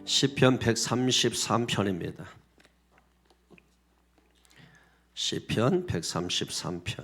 시편 133편입니다. 시편 133편.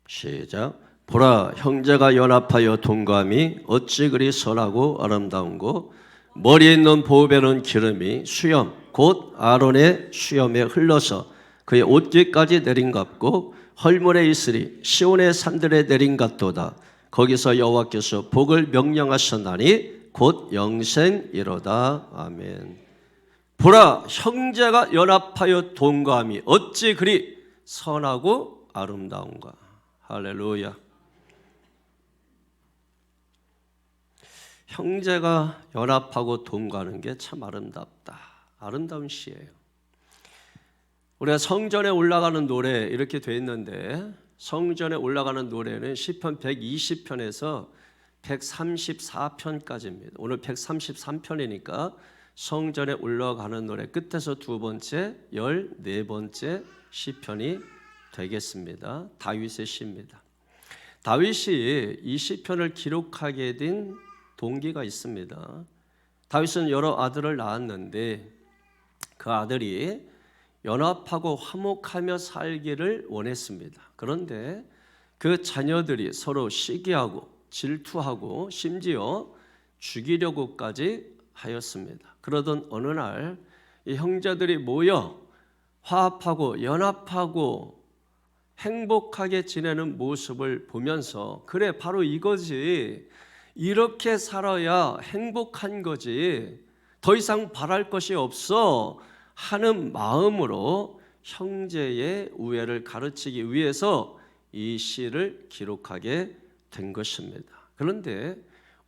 시작. 보라, 형제가 연합하여 동거함이 어찌 그리 선하고 아름다운고, 머리에 있는 보배는 기름이 수염 곧 아론의 수염에 흘러서 그의 옷깃까지 내린갑고, 헐물에 있으리 시온의 산들에 내린갑도다. 거기서 여호와께서 복을 명령하셨나니 곧 영생이로다. 아멘. 보라, 형제가 연합하여 동거함이 어찌 그리 선하고 아름다운가. 할렐루야. 형제가 연합하고 동거하는 게 참 아름답다. 아름다운 시예요. 우리가 성전에 올라가는 노래 이렇게 돼 있는데, 성전에 올라가는 노래는 시편 120편에서 134편까지입니다. 오늘 133편이니까 성전에 올라가는 노래 끝에서 두 번째 14번째 시편이 되겠습니다. 다윗의 시입니다. 다윗이 이 시편을 기록하게 된 동기가 있습니다. 다윗은 여러 아들을 낳았는데 그 아들이 연합하고 화목하며 살기를 원했습니다. 그런데 그 자녀들이 서로 시기하고 질투하고 심지어 죽이려고까지 하였습니다. 그러던 어느 날 이 형제들이 모여 화합하고 연합하고 행복하게 지내는 모습을 보면서, 그래 바로 이거지, 이렇게 살아야 행복한 거지, 더 이상 바랄 것이 없어 하는 마음으로 형제의 우애를 가르치기 위해서 이 시를 기록하게 된 것입니다. 그런데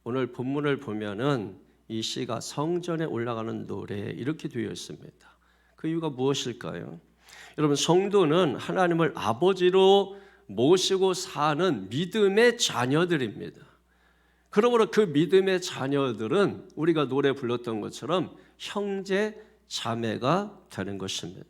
오늘 본문을 보면은 이 시가 성전에 올라가는 노래 이렇게 되어 있습니다. 그 이유가 무엇일까요? 여러분, 성도는 하나님을 아버지로 모시고 사는 믿음의 자녀들입니다. 그러므로 그 믿음의 자녀들은 우리가 노래 불렀던 것처럼 형제 자매가 되는 것입니다.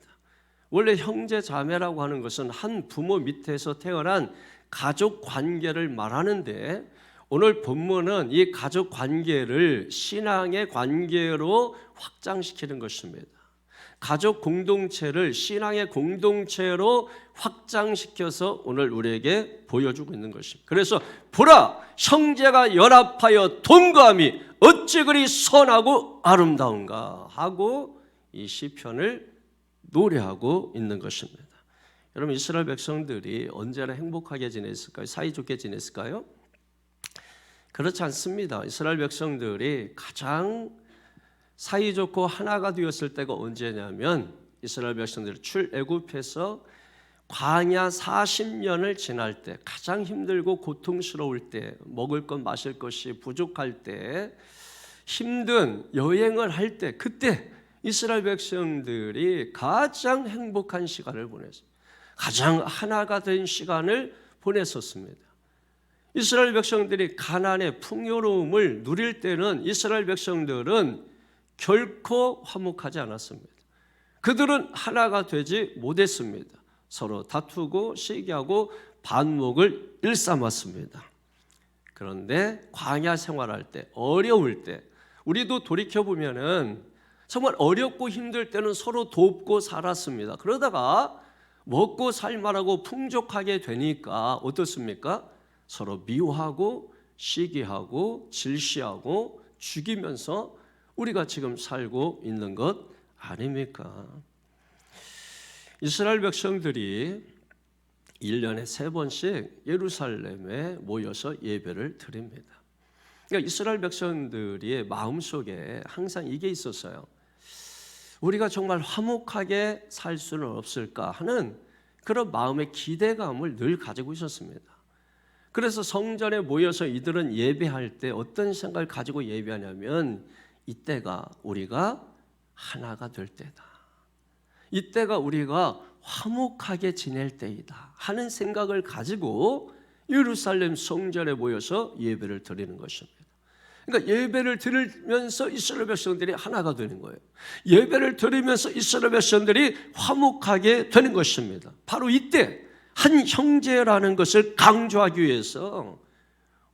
원래 형제 자매라고 하는 것은 한 부모 밑에서 태어난 가족 관계를 말하는데, 오늘 본문은 이 가족 관계를 신앙의 관계로 확장시키는 것입니다. 가족 공동체를 신앙의 공동체로 확장시켜서 오늘 우리에게 보여주고 있는 것입니다. 그래서 보라, 형제가 연합하여 동거함이 어찌 그리 선하고 아름다운가 하고 이 시편을 노래하고 있는 것입니다. 여러분, 이스라엘 백성들이 언제나 행복하게 지냈을까요? 사이좋게 지냈을까요? 그렇지 않습니다. 이스라엘 백성들이 가장 사이좋고 하나가 되었을 때가 언제냐면, 이스라엘 백성들이 출애굽해서 광야 40년을 지날 때, 가장 힘들고 고통스러울 때, 먹을 것 마실 것이 부족할 때, 힘든 여행을 할 때, 그때 이스라엘 백성들이 가장 행복한 시간을 보냈어요. 가장 하나가 된 시간을 보냈었습니다. 이스라엘 백성들이 가나안의 풍요로움을 누릴 때는 이스라엘 백성들은 결코 화목하지 않았습니다. 그들은 하나가 되지 못했습니다. 서로 다투고 시기하고 반목을 일삼았습니다. 그런데 광야 생활할 때, 어려울 때, 우리도 돌이켜보면은 정말 어렵고 힘들 때는 서로 돕고 살았습니다. 그러다가 먹고 살만하고 풍족하게 되니까 어떻습니까? 서로 미워하고 시기하고 질시하고 죽이면서 우리가 지금 살고 있는 것 아닙니까? 이스라엘 백성들이 1년에 3번씩 예루살렘에 모여서 예배를 드립니다. 그러니까 이스라엘 백성들의 마음속에 항상 이게 있었어요. 우리가 정말 화목하게 살 수는 없을까 하는 그런 마음의 기대감을 늘 가지고 있었습니다. 그래서 성전에 모여서 이들은 예배할 때 어떤 생각을 가지고 예배하냐면, 이때가 우리가 하나가 될 때다, 이때가 우리가 화목하게 지낼 때이다 하는 생각을 가지고 예루살렘 성전에 모여서 예배를 드리는 것입니다. 그러니까 예배를 드리면서 이스라엘 백성들이 하나가 되는 거예요. 예배를 드리면서 이스라엘 백성들이 화목하게 되는 것입니다. 바로 이때 한 형제라는 것을 강조하기 위해서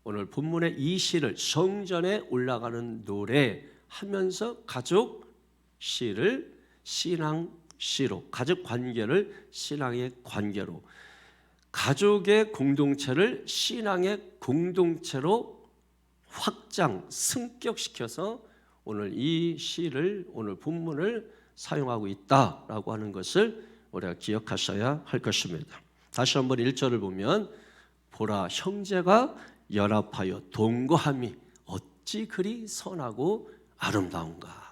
오늘 본문의 이 시를 성전에 올라가는 노래 하면서 가족 시를 신앙시로, 가족 관계를 신앙의 관계로, 가족의 공동체를 신앙의 공동체로 확장, 승격시켜서 오늘 이 시를, 오늘 본문을 사용하고 있다라고 하는 것을 우리가 기억하셔야 할 것입니다. 다시 한번 1절을 보면 보라 형제가 연합하여 동거함이 어찌 그리 선하고 아름다운가.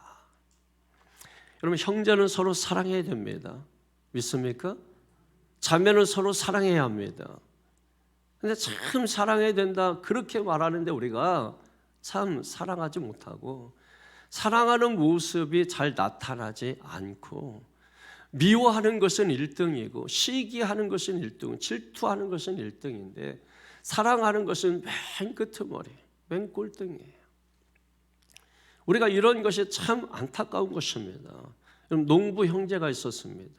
여러분, 형제는 서로 사랑해야 됩니다. 믿습니까? 자매는 서로 사랑해야 합니다. 근데 참 사랑해야 된다 그렇게 말하는데 우리가 참 사랑하지 못하고 사랑하는 모습이 잘 나타나지 않고 미워하는 것은 1등이고 시기하는 것은 1등, 질투하는 것은 1등인데 사랑하는 것은 맨 끄트머리, 맨 꼴등이에요. 우리가 이런 것이 참 안타까운 것입니다. 농부 형제가 있었습니다.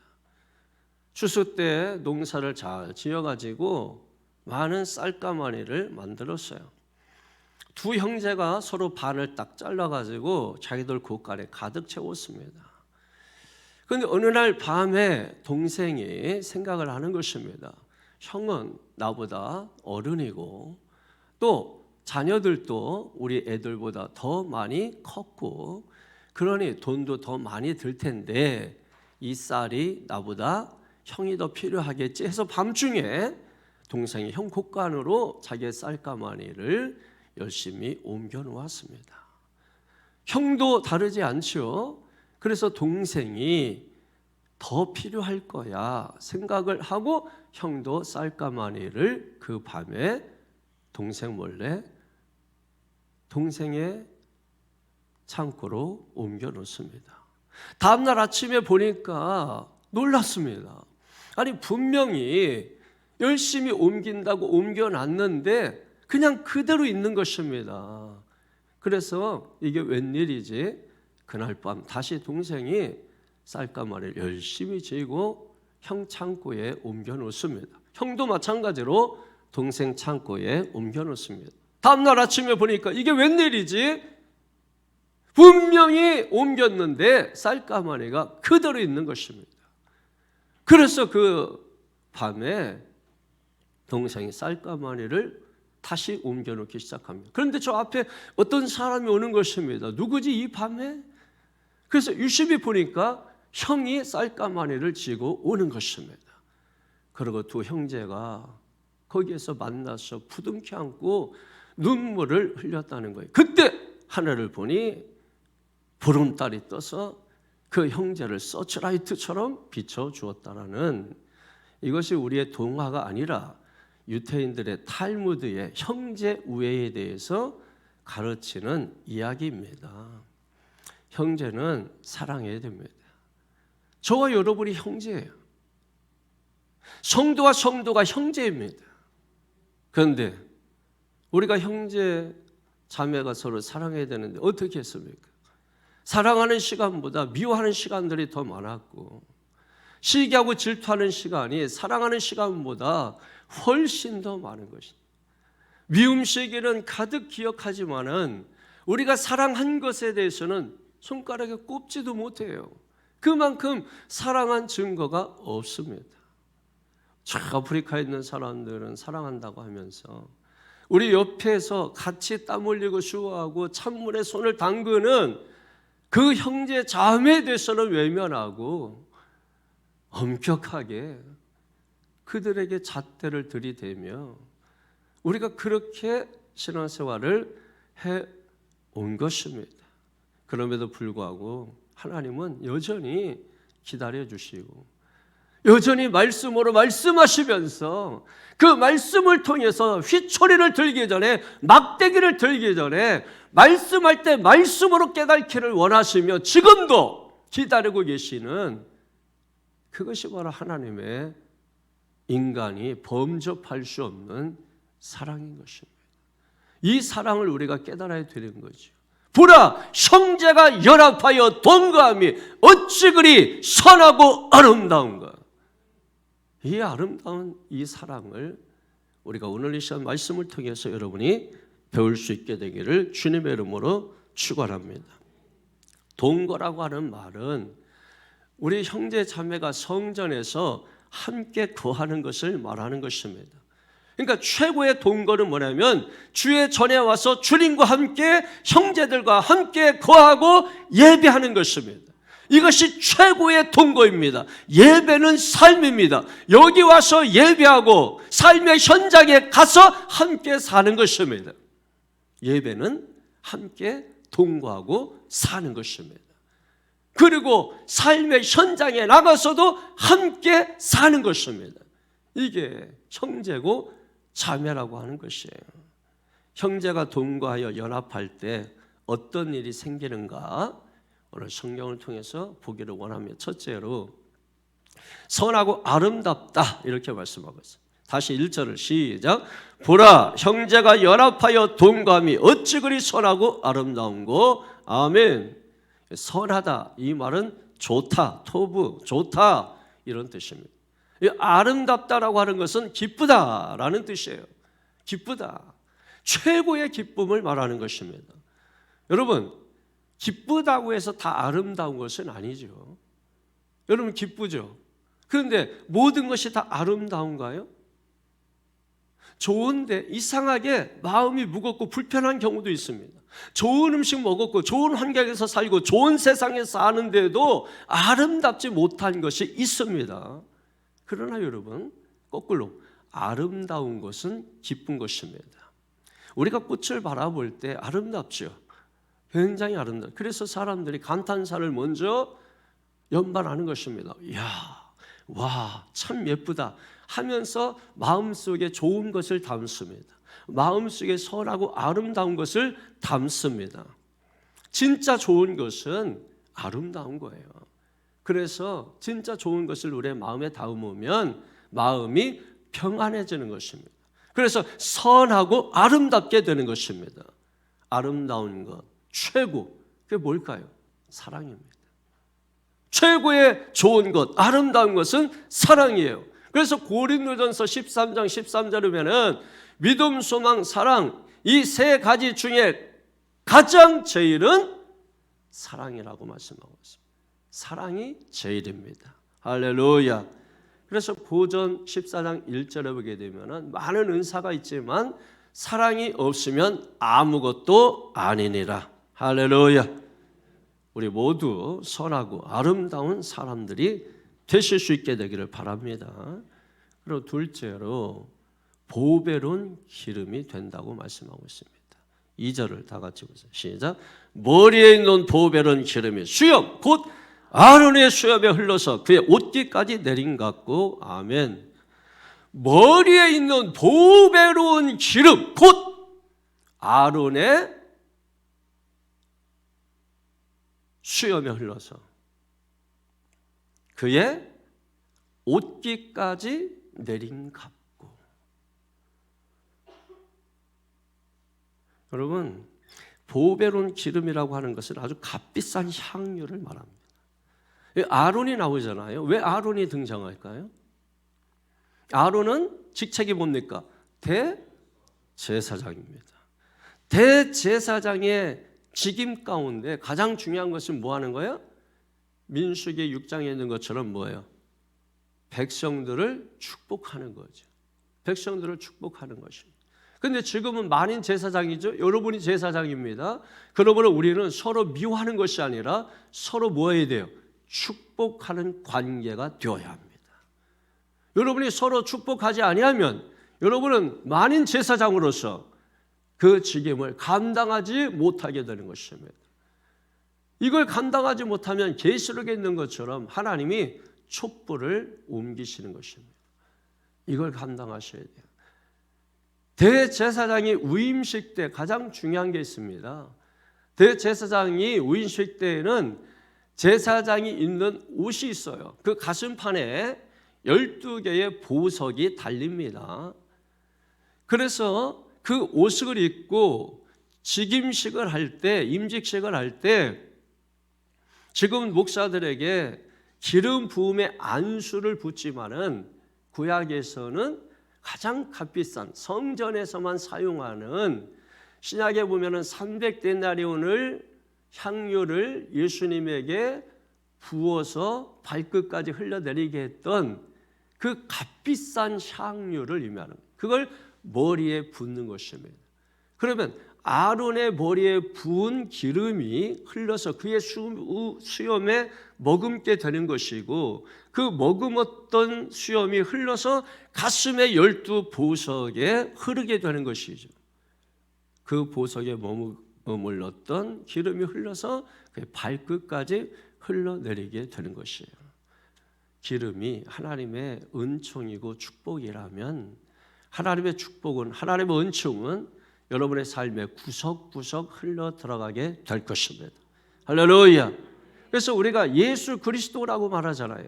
추수 때 농사를 잘 지어가지고 많은 쌀가마니를 만들었어요. 두 형제가 서로 반을 딱 잘라가지고 자기들 곳간에 가득 채웠습니다. 그런데 어느 날 밤에 동생이 생각을 하는 것입니다. 형은 나보다 어른이고 또 자녀들도 우리 애들보다 더 많이 컸고 그러니 돈도 더 많이 들 텐데 이 쌀이 나보다 형이 더 필요하겠지 해서 밤중에 동생이 형 곳간으로 자기의 쌀가마니를 열심히 옮겨 놓았습니다. 형도 다르지 않죠. 그래서 동생이 더 필요할 거야 생각을 하고 형도 쌀가마니를 그 밤에 동생 몰래 동생의 창고로 옮겨 놓습니다. 다음날 아침에 보니까 놀랐습니다. 아니 분명히 열심히 옮긴다고 옮겨놨는데 그냥 그대로 있는 것입니다. 그래서 이게 웬일이지? 그날 밤 다시 동생이 쌀가마를 열심히 지고 형 창고에 옮겨 놓습니다. 형도 마찬가지로 동생 창고에 옮겨 놓습니다. 다음날 아침에 보니까 이게 웬일이지? 분명히 옮겼는데 쌀가마니가 그대로 있는 것입니다. 그래서 그 밤에 동생이 쌀가마니를 다시 옮겨놓기 시작합니다. 그런데 저 앞에 어떤 사람이 오는 것입니다. 누구지 이 밤에? 그래서 유심히 보니까 형이 쌀가마니를 지고 오는 것입니다. 그리고 두 형제가 거기에서 만나서 부둥켜 안고 눈물을 흘렸다는 거예요. 그때 하늘을 보니 보름달이 떠서 그 형제를 서치라이트처럼 비춰주었다라는, 이것이 우리의 동화가 아니라 유대인들의 탈무드의 형제 우애에 대해서 가르치는 이야기입니다. 형제는 사랑해야 됩니다. 저와 여러분이 형제예요. 성도와 성도가 형제입니다. 그런데 우리가 형제 자매가 서로 사랑해야 되는데 어떻게 했습니까? 사랑하는 시간보다 미워하는 시간들이 더 많았고, 시기하고 질투하는 시간이 사랑하는 시간보다 훨씬 더 많은 것입니다. 미움 시기는 가득 기억하지만은 우리가 사랑한 것에 대해서는 손가락에 꼽지도 못해요. 그만큼 사랑한 증거가 없습니다. 저 아프리카에 있는 사람들은 사랑한다고 하면서 우리 옆에서 같이 땀 흘리고 수고하고 찬물에 손을 담그는 그 형제 자매에 대해서는 외면하고 엄격하게 그들에게 잣대를 들이대며 우리가 그렇게 신앙생활을 해온 것입니다. 그럼에도 불구하고 하나님은 여전히 기다려주시고 여전히 말씀으로 말씀하시면서 그 말씀을 통해서 휘초리를 들기 전에, 막대기를 들기 전에 말씀할 때 말씀으로 깨닫기를 원하시며 지금도 기다리고 계시는, 그것이 바로 하나님의 인간이 범접할 수 없는 사랑인 것입니다. 이 사랑을 우리가 깨달아야 되는 거죠. 보라, 형제가 연합하여 동거함이 어찌 그리 선하고 아름다운가. 이 아름다운 이 사랑을 우리가 오늘 이 시간 말씀을 통해서 여러분이 배울 수 있게 되기를 주님의 이름으로 축원합니다. 동거라고 하는 말은 우리 형제 자매가 성전에서 함께 거하는 것을 말하는 것입니다. 그러니까 최고의 동거는 뭐냐면 주의 전에 와서 주님과 함께 형제들과 함께 거하고 예배하는 것입니다. 이것이 최고의 동거입니다. 예배는 삶입니다. 여기 와서 예배하고 삶의 현장에 가서 함께 사는 것입니다. 예배는 함께 동거하고 사는 것입니다. 그리고 삶의 현장에 나가서도 함께 사는 것입니다. 이게 형제고 자매라고 하는 것이에요. 형제가 동거하여 연합할 때 어떤 일이 생기는가 오늘 성경을 통해서 보기를 원합니다. 첫째로 선하고 아름답다 이렇게 말씀하고 있어요. 다시 1절을 시작. 보라, 형제가 연합하여 동거함이 어찌 그리 선하고 아름다운고. 아멘. 선하다 이 말은 좋다, 토부, 좋다 이런 뜻입니다. 아름답다라고 하는 것은 기쁘다라는 뜻이에요. 기쁘다, 최고의 기쁨을 말하는 것입니다. 여러분, 기쁘다고 해서 다 아름다운 것은 아니죠. 여러분 기쁘죠? 그런데 모든 것이 다 아름다운가요? 좋은데 이상하게 마음이 무겁고 불편한 경우도 있습니다. 좋은 음식 먹었고 좋은 환경에서 살고 좋은 세상에 사는데도 아름답지 못한 것이 있습니다. 그러나 여러분, 거꾸로 아름다운 것은 기쁜 것입니다. 우리가 꽃을 바라볼 때 아름답죠. 굉장히 아름답죠. 그래서 사람들이 감탄사를 먼저 연발하는 것입니다. 이야, 와, 참 예쁘다 하면서 마음속에 좋은 것을 담습니다. 마음속에 선하고 아름다운 것을 담습니다. 진짜 좋은 것은 아름다운 거예요. 그래서 진짜 좋은 것을 우리의 마음에 담으면 마음이 평안해지는 것입니다. 그래서 선하고 아름답게 되는 것입니다. 아름다운 것, 최고, 그게 뭘까요? 사랑입니다. 최고의 좋은 것, 아름다운 것은 사랑이에요. 그래서 고린도전서 13장 13절에 보면은 믿음, 소망, 사랑 이 세 가지 중에 가장 제일은 사랑이라고 말씀하고 있습니다. 사랑이 제일입니다. 할렐루야. 그래서 고전 14장 1절에 보게 되면은 많은 은사가 있지만 사랑이 없으면 아무것도 아니니라. 할렐루야. 우리 모두 선하고 아름다운 사람들이 되실 수 있게 되기를 바랍니다. 그리고 둘째로 보배로운 기름이 된다고 말씀하고 있습니다. 2절을 다 같이 보세요. 시작. 머리에 있는 보배로운 기름이 수염 곧 아론의 수염에 흘러서 그의 옷깃까지 내린 같고. 아멘. 머리에 있는 보배로운 기름 곧 아론의 수염에 흘러서 그의 옷깃까지 내린 같고. 여러분, 보배로운 기름이라고 하는 것은 아주 값비싼 향유를 말합니다. 아론이 나오잖아요. 왜 아론이 등장할까요? 아론은 직책이 뭡니까? 대제사장입니다. 대제사장의 직임 가운데 가장 중요한 것은 뭐 하는 거예요? 민수기 6장에 있는 것처럼 뭐예요? 백성들을 축복하는 거죠. 백성들을 축복하는 것입니다. 그런데 지금은 만인 제사장이죠. 여러분이 제사장입니다. 그러므로 우리는 서로 미워하는 것이 아니라 서로 뭐 해야 돼요? 축복하는 관계가 되어야 합니다. 여러분이 서로 축복하지 아니하면 여러분은 만인 제사장으로서 그 직임을 감당하지 못하게 되는 것입니다. 이걸 감당하지 못하면 계시록에 있는 것처럼 하나님이 촛불을 옮기시는 것입니다. 이걸 감당하셔야 돼요. 대제사장이 위임식 때 가장 중요한 게 있습니다. 대제사장이 위임식 때에는 제사장이 입는 옷이 있어요. 그 가슴판에 12개의 보석이 달립니다. 그래서 그 옷을 입고 직임식을 할 때, 임직식을 할 때 지금 목사들에게 기름 부음의 안수를 붓지만은 구약에서는 가장 값비싼 성전에서만 사용하는, 신약에 보면은 300데나리온을 향유를 예수님에게 부어서 발끝까지 흘러내리게 했던 그 값비싼 향유를 의미하는, 그걸 머리에 붓는 것입니다. 그러면 아론의 머리에 부은 기름이 흘러서 그의 수염에 머금게 되는 것이고, 그 머금었던 수염이 흘러서 가슴의 12보석에 흐르게 되는 것이죠. 그 보석에 머물렀던 기름이 흘러서 그의 발끝까지 흘러내리게 되는 것이에요. 기름이 하나님의 은총이고 축복이라면, 하나님의 축복은, 하나님의 은총은 여러분의 삶에 구석구석 흘러 들어가게 될 것입니다. 할렐루야. 그래서 우리가 예수 그리스도라고 말하잖아요.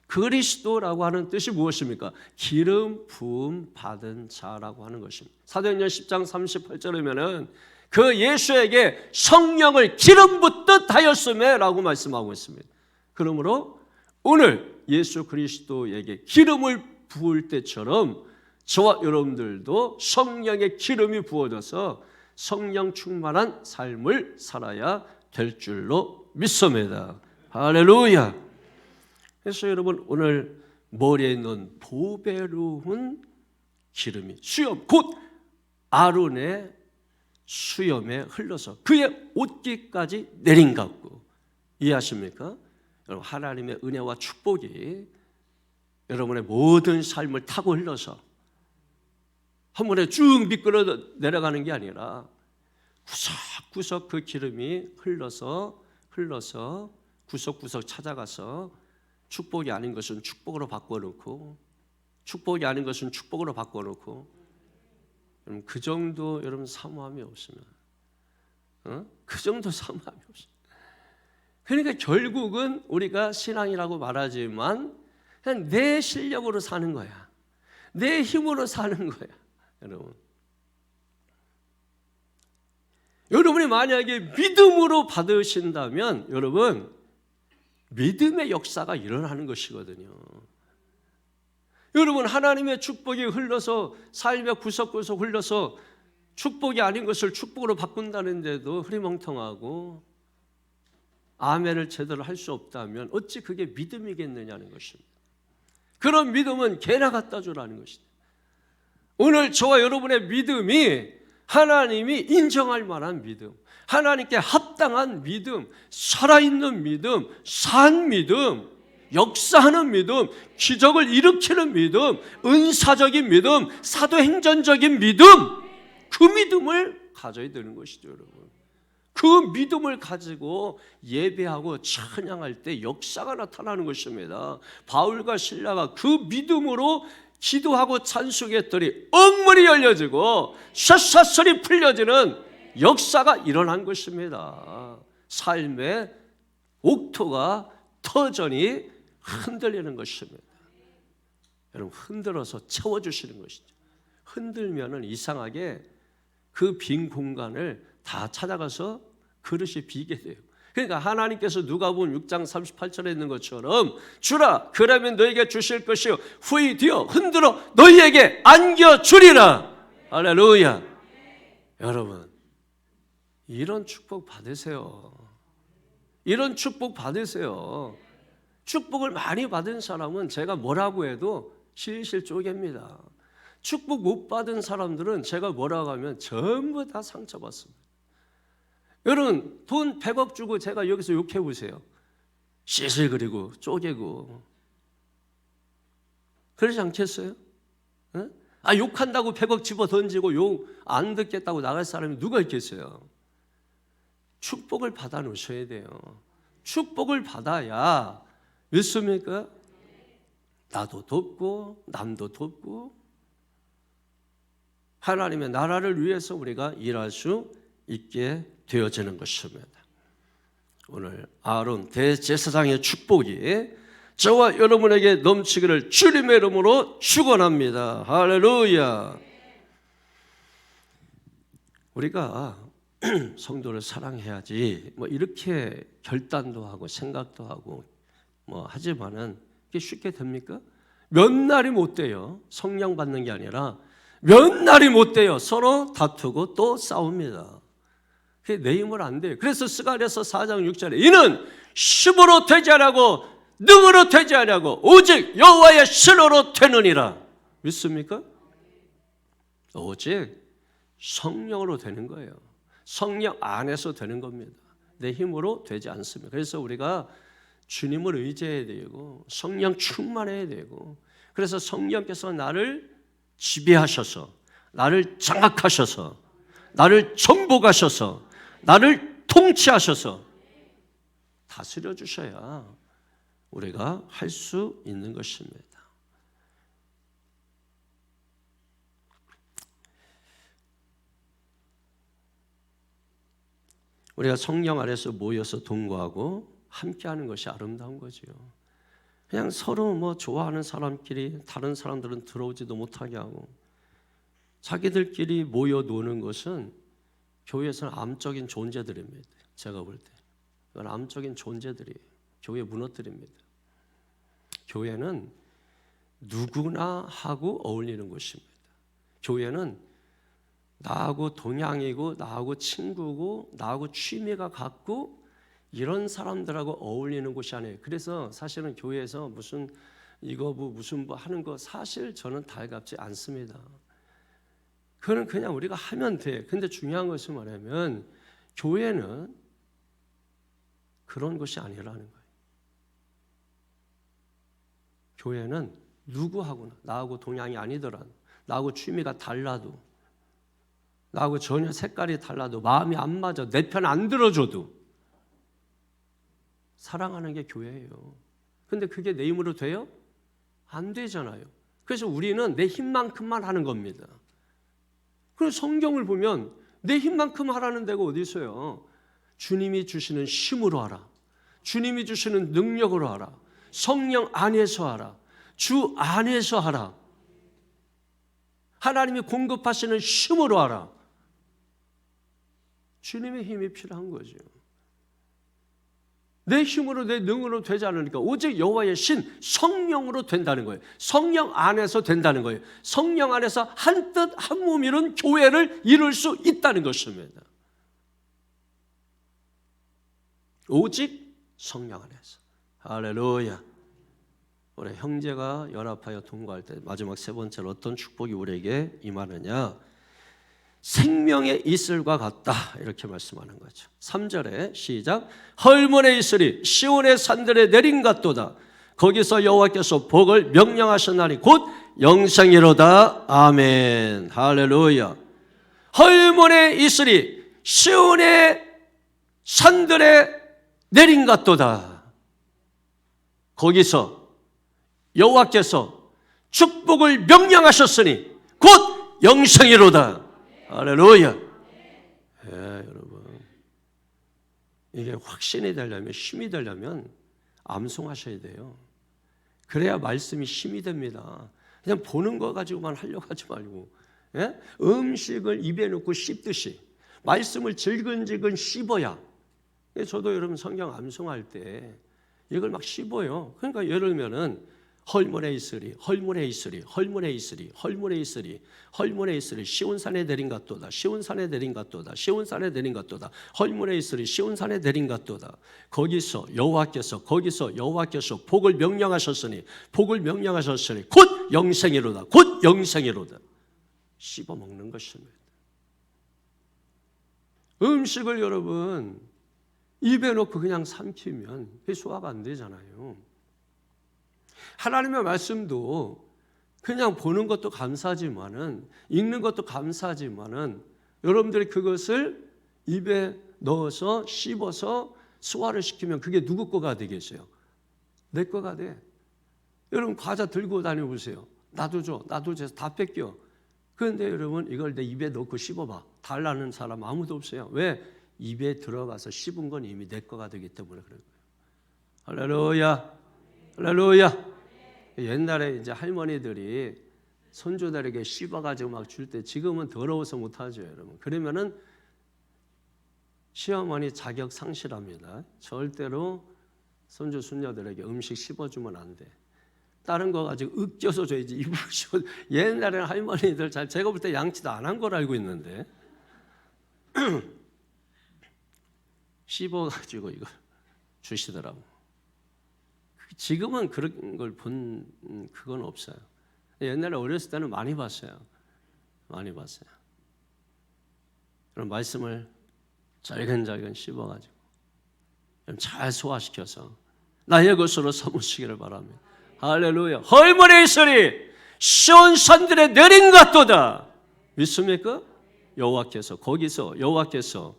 그리스도라고 하는 뜻이 무엇입니까? 기름 부음 받은 자라고 하는 것입니다. 사도행전 10장 38절에 보면은 그 예수에게 성령을 기름 붓듯 하였음에 라고 말씀하고 있습니다. 그러므로 오늘 예수 그리스도에게 기름을 부을 때처럼 저와 여러분들도 성령의 기름이 부어져서 성령 충만한 삶을 살아야 될 줄로 믿습니다. 할렐루야. 그래서 여러분, 오늘 머리에 있는 보배로운 기름이 수염, 곧 아론의 수염에 흘러서 그의 옷깃까지 내린 것 같고, 이해하십니까? 여러분, 하나님의 은혜와 축복이 여러분의 모든 삶을 타고 흘러서 한 번에 쭉 미끄러 내려가는 게 아니라 구석구석 그 기름이 흘러서 구석구석 찾아가서 축복이 아닌 것은 축복으로 바꿔놓고, 축복이 아닌 것은 축복으로 바꿔놓고, 여러분 그 정도 여러분 사모함이 없으면, 그 정도 사모함이 없으면, 그러니까 결국은 우리가 신앙이라고 말하지만 그냥 내 실력으로 사는 거야. 내 힘으로 사는 거야. 여러분이 만약에 믿음으로 받으신다면 여러분 믿음의 역사가 일어나는 것이거든요. 여러분, 하나님의 축복이 흘러서 삶의 구석구석 흘러서 축복이 아닌 것을 축복으로 바꾼다는데도 흐리멍텅하고 아멘을 제대로 할 수 없다면 어찌 그게 믿음이겠느냐는 것입니다. 그런 믿음은 개나 갖다 주라는 것이다. 오늘 저와 여러분의 믿음이 하나님이 인정할 만한 믿음, 하나님께 합당한 믿음, 살아있는 믿음, 산 믿음, 역사하는 믿음, 기적을 일으키는 믿음, 은사적인 믿음, 사도행전적인 믿음, 그 믿음을 가져야 되는 것이죠, 여러분. 그 믿음을 가지고 예배하고 찬양할 때 역사가 나타나는 것입니다. 바울과 실라가 그 믿음으로 기도하고 찬송했더니 엉문이 열려지고 쇠사슬이 풀려지는 역사가 일어난 것입니다. 삶의 옥토가 터전이 흔들리는 것입니다. 여러분, 흔들어서 채워주시는 것이죠. 흔들면은 이상하게 그 빈 공간을 다 찾아가서 그릇이 비게 돼요. 그러니까 하나님께서 누가복음 6장 38절에 있는 것처럼 주라 그러면 너에게 주실 것이요 후히 되어 흔들어 너희에게 안겨주리라. 할렐루야. 여러분, 이런 축복 받으세요. 이런 축복 받으세요. 축복을 많이 받은 사람은 제가 뭐라고 해도 실실 쪼갭니다. 축복 못 받은 사람들은 제가 뭐라고 하면 전부 다 상처받습니다. 여러분, 돈 100억 주고 제가 여기서 욕해 보세요. 시슬거리고 쪼개고 그러지 않겠어요? 욕한다고 100억 집어 던지고 욕 안 듣겠다고 나갈 사람이 누가 있겠어요? 축복을 받아 놓으셔야 돼요. 축복을 받아야 믿습니까? 나도 돕고 남도 돕고 하나님의 나라를 위해서 우리가 일할 수 있게 되어지는 것입니다. 오늘 아론 대제사장의 축복이 저와 여러분에게 넘치기를 주님의 이름으로 축원합니다. 할렐루야. 우리가 성도를 사랑해야지 뭐 이렇게 결단도 하고 생각도 하고 뭐 하지만은 이게 쉽게 됩니까? 몇 날이 못 돼요. 성령 받는 게 아니라 몇 날이 못 돼요. 서로 다투고 또 싸웁니다. 그게 내 힘으로 안 돼요. 그래서 스가랴서 4장 6절에 이는 힘으로 되지 아니하고 능으로 되지 아니하고 오직 여호와의 신으로 되느니라. 믿습니까? 오직 성령으로 되는 거예요. 성령 안에서 되는 겁니다. 내 힘으로 되지 않습니다. 그래서 우리가 주님을 의지해야 되고 성령 충만해야 되고, 그래서 성령께서 나를 지배하셔서 나를 장악하셔서 나를 정복하셔서 나를 통치하셔서 다스려 주셔야 우리가 할 수 있는 것입니다. 우리가 성령 아래서 모여서 동거하고 함께하는 것이 아름다운 거죠. 그냥 서로 뭐 좋아하는 사람끼리 다른 사람들은 들어오지도 못하게 하고 자기들끼리 모여 노는 것은 교회에서는 암적인 존재들입니다. 제가 볼 때 이건 암적인 존재들이에요. 교회 무너뜨립니다. 교회는 누구나 하고 어울리는 곳입니다. 교회는 나하고 동양이고 나하고 친구고 나하고 취미가 같고 이런 사람들하고 어울리는 곳이 아니에요. 그래서 사실은 교회에서 무슨 이거 뭐 무슨 뭐 하는 거 사실 저는 달갑지 않습니다. 그거는 그냥 우리가 하면 돼. 근데 중요한 것은 뭐냐면 교회는 그런 것이 아니라는 거예요. 교회는 누구하고나 나하고 동양이 아니더라도 나하고 취미가 달라도 나하고 전혀 색깔이 달라도 마음이 안 맞아 내 편 안 들어줘도 사랑하는 게 교회예요. 근데 그게 내 힘으로 돼요? 안 되잖아요. 그래서 우리는 내 힘만큼만 하는 겁니다. 그래서 성경을 보면 내 힘만큼 하라는 데가 어디 있어요? 주님이 주시는 힘으로 하라. 주님이 주시는 능력으로 하라. 성령 안에서 하라. 주 안에서 하라. 하나님이 공급하시는 힘으로 하라. 주님의 힘이 필요한 거죠. 내 힘으로 내 능으로 되지 않으니까 오직 여호와의 신 성령으로 된다는 거예요. 성령 안에서 된다는 거예요. 성령 안에서 한 뜻 한 몸 이룬 교회를 이룰 수 있다는 것입니다. 오직 성령 안에서. 할렐루야. 우리 형제가 연합하여 동거할 때 마지막 세 번째로 어떤 축복이 우리에게 임하느냐? 생명의 이슬과 같다 이렇게 말씀하는 거죠. 3절에 시작. 헐몬의 이슬이 시온의 산들에 내린 같도다. 거기서 여호와께서 복을 명령하셨나니 곧 영생이로다. 아멘. 할렐루야. 헐몬의 이슬이 시온의 산들에 내린 같도다. 거기서 여호와께서 축복을 명령하셨으니 곧 영생이로다. 할렐루야. 여러분, 이게 확신이 되려면 힘이 되려면 암송하셔야 돼요. 그래야 말씀이 힘이 됩니다. 그냥 보는 거 가지고만 하려고 하지 말고, 예? 음식을 입에 넣고 씹듯이 말씀을 질근질근 씹어야. 저도 여러분 성경 암송할 때 이걸 막 씹어요. 그러니까 예를 들면은 헐몬의 이슬이, 헐몬의 이슬이, 헐몬의 이슬이, 헐몬의 이슬이, 헐몬의 이슬이 시온산에 내린 같도다. 시온산에 내린 같도다. 시온산에 내린 같도다. 헐몬의 이슬이 시온산에 내린 같도다. 거기서 여호와께서 복을 명령하셨으니 복을 명령하셨으니 곧 영생이로다. 곧 영생이로다. 씹어 먹는 것입니다. 음식을 여러분 입에 넣고 그냥 삼키면 소화가 안 되잖아요. 하나님의 말씀도 그냥 보는 것도 감사하지만은 읽는 것도 감사하지만은 여러분들이 그것을 입에 넣어서 씹어서 소화를 시키면 그게 누구 거가 되겠어요? 내 거가 돼. 여러분 과자 들고 다녀보세요. 나도 줘, 나도 줘서 다 뺏겨. 그런데 여러분 이걸 내 입에 넣고 씹어봐. 달라는 사람 아무도 없어요. 왜? 입에 들어가서 씹은 건 이미 내 거가 되기 때문에 그런 거예요. 할렐루야, 할렐루야. 옛날에 이제 할머니들이 손주들에게 씹어가지고 막 줄 때 지금은 더러워서 못하죠, 여러분. 그러면은 시어머니 자격 상실합니다. 절대로 손주 손녀들에게 음식 씹어주면 안 돼. 다른 거 가지고 으껴서 줘야지. 입으셔. 옛날에는 할머니들 제가 볼 때 양치도 안 한 걸 알고 있는데 씹어가지고 이거 주시더라고. 지금은 그런 걸 본 그건 없어요. 옛날에 어렸을 때는 많이 봤어요. 많이 봤어요. 그럼 말씀을 잘근잘근 씹어가지고 잘 소화시켜서 나의 것으로 삼으시기를 바랍니다. 할렐루야. 헐물에 있으리 시온 산들에 내린 같도다. 믿습니까? 여호와께서 거기서 여호와께서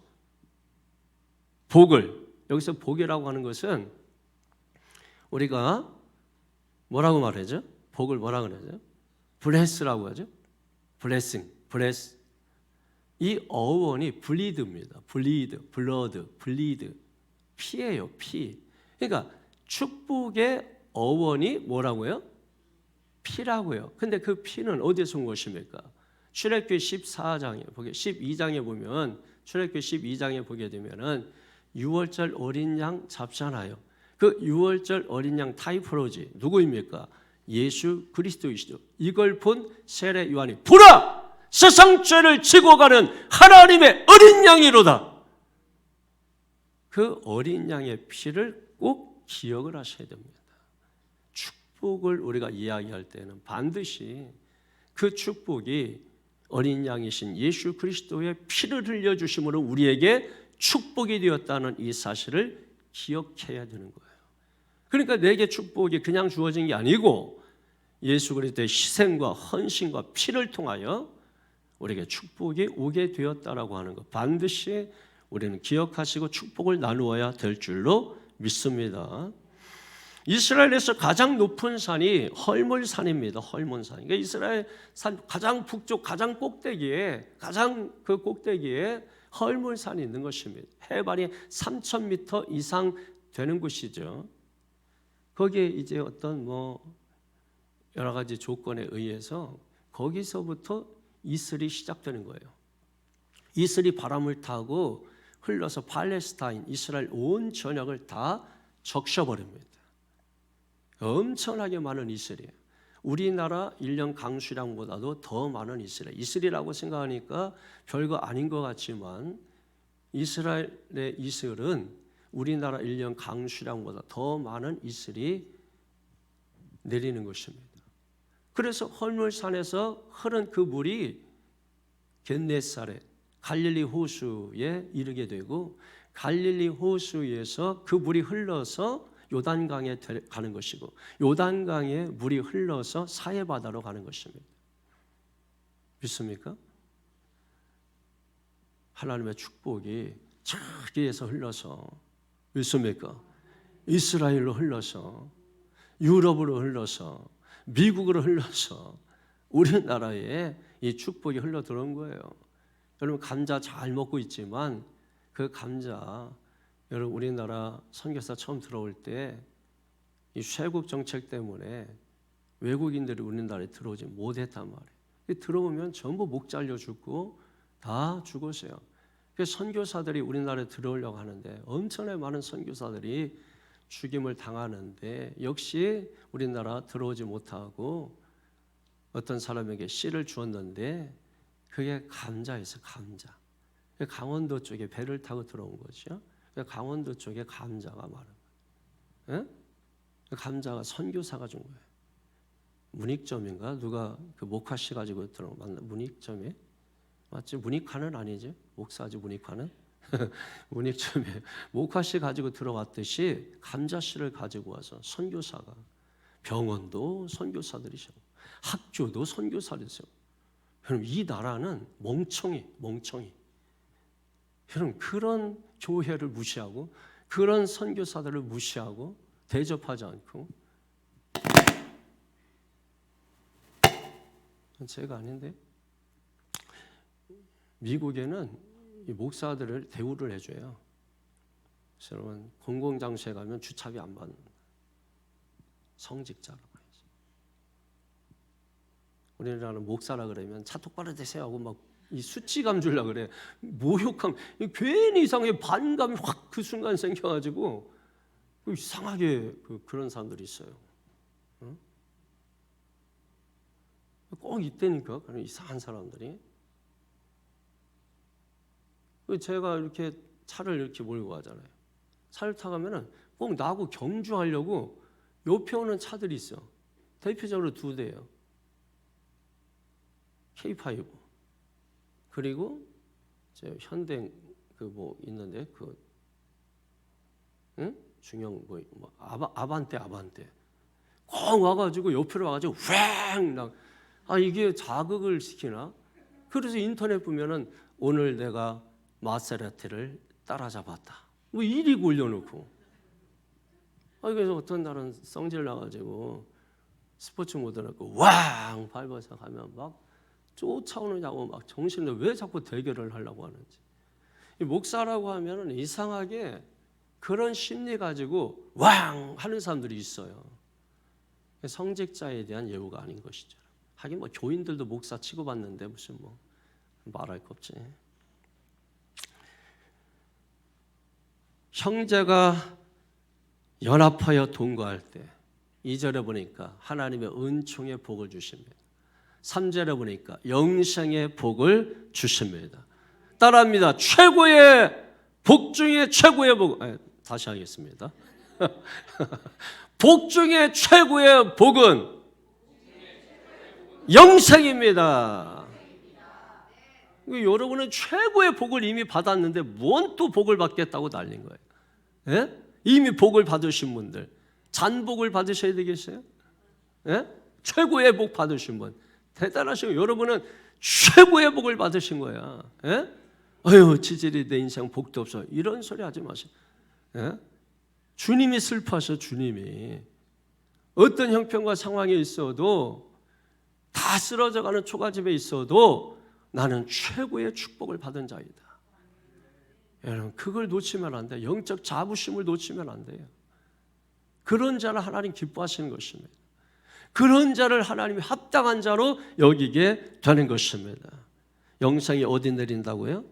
복을, 여기서 복이라고 하는 것은 우리가 뭐라고 말하죠? 복을 뭐라고 그러죠? 블레스라고 하죠. 블레싱, 블레스. 이 어원이 블리드입니다. 블리드, 블러드, 블리드. 피예요, 피. 그러니까 축복의 어원이 뭐라고요? 피라고요. 근데 그 피는 어디서 온 것입니까? 출애굽기 12장에 보면 출애굽기 12장에 보게 되면은 유월절 어린 양 잡잖아요. 그 유월절 어린 양 타이포로지 누구입니까? 예수 그리스도이시죠. 이걸 본 세례 요한이 보라! 세상 죄를 지고 가는 하나님의 어린 양이로다. 그 어린 양의 피를 꼭 기억을 하셔야 됩니다. 축복을 우리가 이야기할 때는 반드시 그 축복이 어린 양이신 예수 그리스도의 피를 흘려주심으로 우리에게 축복이 되었다는 이 사실을 기억해야 되는 거예요. 그러니까 내게 축복이 그냥 주어진 게 아니고 예수 그리스도의 희생과 헌신과 피를 통하여 우리에게 축복이 오게 되었다라고 하는 것 반드시 우리는 기억하시고 축복을 나누어야 될 줄로 믿습니다. 이스라엘에서 가장 높은 산이 헐몬산입니다. 헐몬산. 그러니까 이스라엘 산 가장 북쪽 가장 꼭대기에 헐몬산이 있는 것입니다. 해발이 3,000m 이상 되는 곳이죠. 거기에 이제 어떤 여러 가지 조건에 의해서 거기서부터 이슬이 시작되는 거예요. 이슬이 바람을 타고 흘러서 팔레스타인, 이스라엘 온 전역을 다 적셔버립니다. 엄청나게 많은 이슬이에요. 우리나라 1년 강수량보다도 더 많은 이슬이에요. 이슬이라고 생각하니까 별거 아닌 것 같지만 이스라엘의 이슬은 우리나라 1년 강수량보다 더 많은 이슬이 내리는 것입니다. 그래서 헐물산에서 흐른 그 물이 겟네사렛 갈릴리 호수에 이르게 되고 갈릴리 호수에서 그 물이 흘러서 요단강에 가는 것이고 요단강에 물이 흘러서 사해바다로 가는 것입니다. 믿습니까? 하나님의 축복이 저기에서 흘러서 믿습니까? 이스라엘로 흘러서 유럽으로 흘러서 미국으로 흘러서 우리나라에 이 축복이 흘러 들어온 거예요. 여러분 감자 잘 먹고 있지만 그 감자 여러분 우리나라 선교사 처음 들어올 때 이 쇄국 정책 때문에 외국인들이 우리나라에 들어오지 못했단 말이에요. 들어오면 전부 목 잘려 죽고 다 죽었어요. 그래서 선교사들이 우리나라에 들어오려고 하는데 엄청나게 많은 선교사들이 죽임을 당하는데 역시 우리나라 들어오지 못하고 어떤 사람에게 씨를 주었는데 그게 감자였어요. 감자. 강원도 쪽에 배를 타고 들어온 거죠. 강원도 쪽에 감자가 많은 거예요. 감자가 선교사가 준 거예요. 문익점인가 누가 그 목화씨 가지고 들어온 문익점에 맞지? 문익화는 아니죠. 목사지 문익화는 문익점에 목화씨 가지고 들어왔듯이 감자씨를 가지고 와서 선교사가 병원도 선교사들이셔, 학교도 선교사들이셔. 여러분 이 나라는 멍청이. 여러분 그런 교회를 무시하고 그런 선교사들을 무시하고 대접하지 않고 제가 아닌데 미국에는 이 목사들을 대우를 해줘요. 그래서 여러분 공공장소에 가면 주차비 안 받는 성직자라고 해야지. 우리나라는 목사라 그러면 차 똑바로 대세요 하고 막 이 수치감 주려 그래. 모욕감, 괜히 이상하게 반감이 확 그 순간 생겨가지고 이상하게 그런 사람들이 있어요. 응? 꼭 이때니까 그런 이상한 사람들이. 제가 이렇게 차를 이렇게 몰고 가잖아요. 차를 타가면은 꼭 나하고 경주하려고 옆에 오는 차들이 있어. 대표적으로 두 대예요. K5 그리고 현대 뭐 있는데 응? 중형 뭐 아반떼 꼭 와가지고 옆으로 와가지고 이게 자극을 시키나? 그래서 인터넷 보면은 오늘 내가 마세라티를 따라잡았다. 뭐 이리 올려놓고. 그래서 어떤 날은 성질 나가지고 스포츠 모드 넣고 왕 밟아서 가면 막 쫓아오느냐고 막 정신을 왜 자꾸 대결을 하려고 하는지. 이 목사라고 하면은 이상하게 그런 심리 가지고 왕 하는 사람들이 있어요. 성직자에 대한 예우가 아닌 것이죠. 하긴 뭐 교인들도 목사 취급받는데 무슨 뭐 말할 거 없지. 형제가 연합하여 동거할 때 2절에 보니까 하나님의 은총의 복을 주십니다. 3절에 보니까 영생의 복을 주십니다. 따라합니다. 최고의 복 중에 최고의 복. 다시 하겠습니다. 복 중에 최고의 복은 영생입니다. 여러분은 최고의 복을 이미 받았는데 뭔 또 복을 받겠다고 난린 거예요. 예? 이미 복을 받으신 분들 잔복을 받으셔야 되겠어요? 예? 최고의 복 받으신 분 대단하시고 여러분은 최고의 복을 받으신 거야. 예? 지질이 내 인생 복도 없어 이런 소리 하지 마세요. 예? 주님이 슬퍼하셔. 주님이 어떤 형편과 상황에 있어도 다 쓰러져가는 초가집에 있어도 나는 최고의 축복을 받은 자이다. 여러분 그걸 놓치면 안 돼요. 영적 자부심을 놓치면 안 돼요. 그런 자를 하나님 기뻐하시는 것입니다. 그런 자를 하나님이 합당한 자로 여기게 되는 것입니다. 영생이 어디 내린다고요?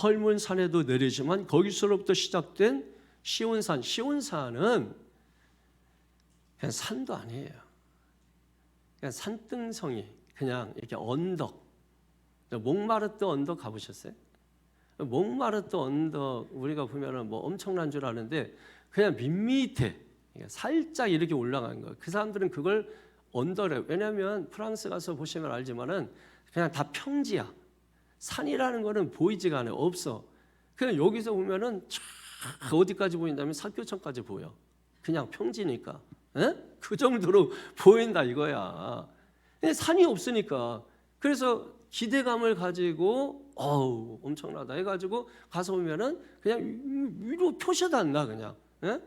헐문산에도 내리지만 거기서부터 시작된 시온산. 시온산은 그냥 산도 아니에요. 그냥 산등성이 그냥 이렇게 언덕. 몽마르트 언덕 가보셨어요? 몽마르트 언덕 우리가 보면은 뭐 엄청난 줄 아는데 그냥 밋밋해. 살짝 이렇게 올라간 거예요. 그 사람들은 그걸 언덕에 왜냐하면 프랑스 가서 보시면 알지만은 그냥 다 평지야. 산이라는 거는 보이지가 않아요. 없어. 그냥 여기서 보면은 어디까지 보인다면 사교천까지 보여. 그냥 평지니까. 에? 그 정도로 보인다 이거야. 산이 없으니까. 그래서 기대감을 가지고 엄청나다 해가지고 가서 보면은 그냥 위로 표시도 안 나 그냥. 에?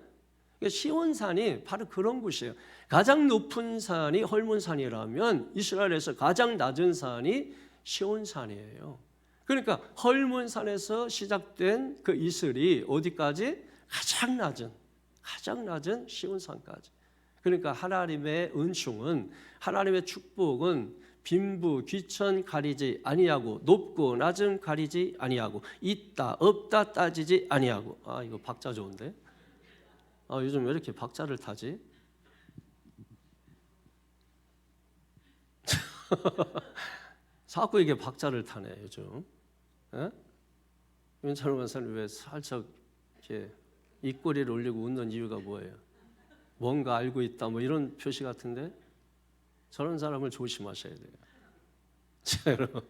시온산이 바로 그런 곳이에요. 가장 높은 산이 헐몬산이라면 이스라엘에서 가장 낮은 산이 시온산이에요. 그러니까 헐몬산에서 시작된 그 이슬이 어디까지? 가장 낮은 시온산까지. 그러니까 하나님의 은총은 하나님의 축복은 빈부 귀천 가리지 아니하고 높고 낮음 가리지 아니하고 있다 없다 따지지 아니하고. 이거 박자 좋은데? 요즘 왜 이렇게 박자를 타지? 자꾸 이게 박자를 타네 요즘. 윤찬호 권사님 왜 살짝 이렇게 입꼬리를 올리고 웃는 이유가 뭐예요? 뭔가 알고 있다 뭐 이런 표시 같은데 저런 사람을 조심하셔야 돼요. 자, 여러분.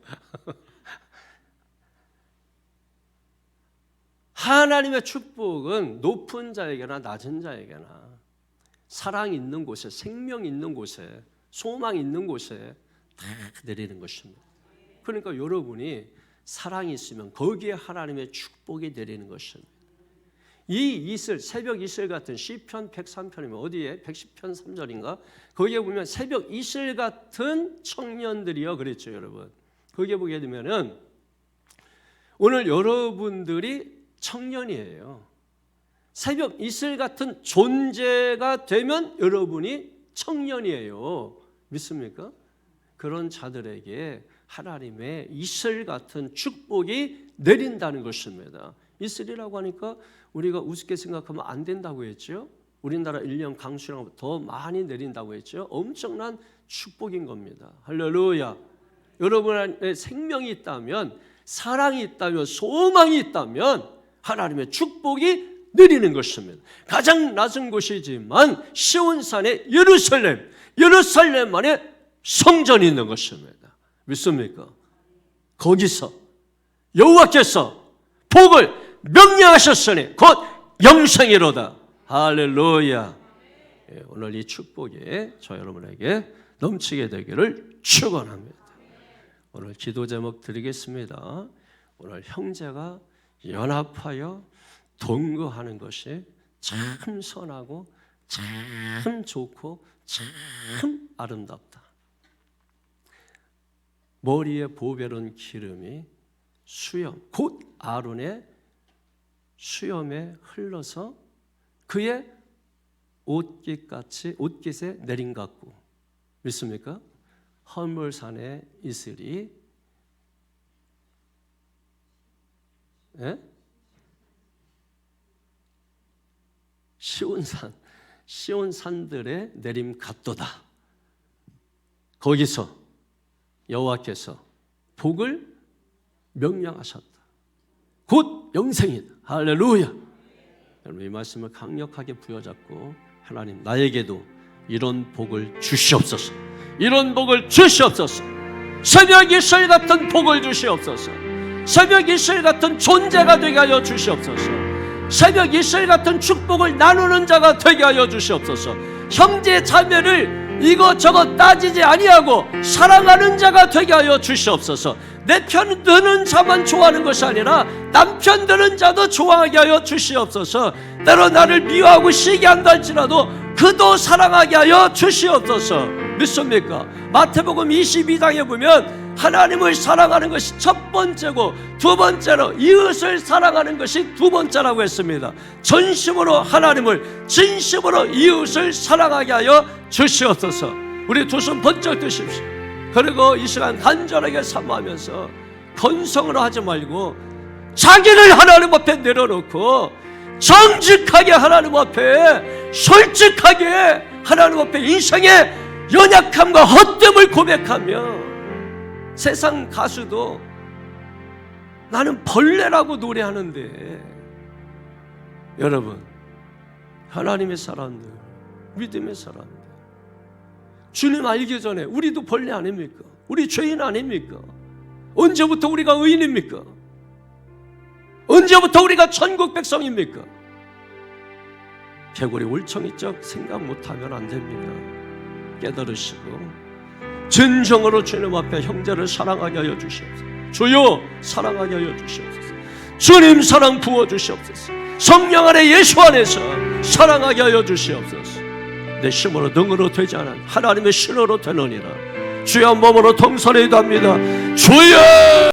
하나님의 축복은 높은 자에게나 낮은 자에게나 사랑 있는 곳에 생명 있는 곳에 소망 있는 곳에 다 내리는 것입니다. 그러니까 여러분이 사랑이 있으면 거기에 하나님의 축복이 내리는 것입니다. 이 이슬 새벽 이슬 같은 시편 103편이면 어디에 110편 3절인가 거기에 보면 새벽 이슬 같은 청년들이요 그랬죠 여러분. 거기에 보게 되면은 오늘 여러분들이 청년이에요. 새벽 이슬 같은 존재가 되면 여러분이 청년이에요. 믿습니까? 그런 자들에게 하나님의 이슬 같은 축복이 내린다는 것입니다. 이슬이라고 하니까 우리가 우습게 생각하면 안 된다고 했죠. 우리나라 1년 강수량 더 많이 내린다고 했죠. 엄청난 축복인 겁니다. 할렐루야. 여러분 안에 생명이 있다면, 사랑이 있다면, 소망이 있다면 하나님의 축복이 내리는 것입니다. 가장 낮은 곳이지만 시온산의 예루살렘 안에 성전이 있는 것입니다. 믿습니까? 거기서 여호와께서 복을 명령하셨으니 곧 영생이로다. 할렐루야. 오늘 이 축복이 저 여러분에게 넘치게 되기를 축원합니다. 오늘 기도 제목 드리겠습니다. 오늘 형제가 연합하여 동거하는 것이 참 선하고 참 좋고 참 아름답다. 머리에 보배로운 기름이 수염, 곧 아론의 수염에 흘러서 그의 옷깃에 내린 같고, 믿습니까? 허물산의 이슬이 시온산들의 내림 같도다. 거기서 여호와께서 복을 명령하셨다. 곧 영생이다. 할렐루야. 여러분 이 말씀을 강력하게 부여잡고 하나님 나에게도 이런 복을 주시옵소서. 이런 복을 주시옵소서. 새벽 이슬 같은 복을 주시옵소서. 새벽 이슬 같은 존재가 되게 하여 주시옵소서. 새벽 이슬 같은 축복을 나누는 자가 되게 하여 주시옵소서. 형제 자매를 이것저것 따지지 아니하고 사랑하는 자가 되게 하여 주시옵소서. 내 편 드는 자만 좋아하는 것이 아니라 남편 드는 자도 좋아하게 하여 주시옵소서. 때로 나를 미워하고 시기한다 할지라도 그도 사랑하게 하여 주시옵소서. 믿습니까? 마태복음 22장에 보면 하나님을 사랑하는 것이 첫 번째고 두 번째로 이웃을 사랑하는 것이 두 번째라고 했습니다. 전심으로 하나님을, 진심으로 이웃을 사랑하게 하여 주시옵소서. 우리 두 손 번쩍 드십시오. 그리고 이 시간 간절하게 사모하면서 건성으로 하지 말고 자기를 하나님 앞에 내려놓고 정직하게 하나님 앞에, 솔직하게 하나님 앞에 인생의 연약함과 헛됨을 고백하며, 세상 가수도 나는 벌레라고 노래하는데, 여러분 하나님의 사람들, 믿음의 사람들, 주님 알기 전에 우리도 벌레 아닙니까? 우리 죄인 아닙니까? 언제부터 우리가 의인입니까? 언제부터 우리가 천국 백성입니까? 개구리 울청이적 생각 못하면 안 됩니다. 깨달으시고 진정으로 주님 앞에 형제를 사랑하게 하여 주시옵소서. 주여 사랑하게 하여 주시옵소서. 주님 사랑 부어주시옵소서. 성령 안에 예수 안에서 사랑하게 하여 주시옵소서. 내 힘으로 능으로 되지 않은 하나님의 신으로 되느니라. 주여 몸으로 통솔해야 합니다. 주여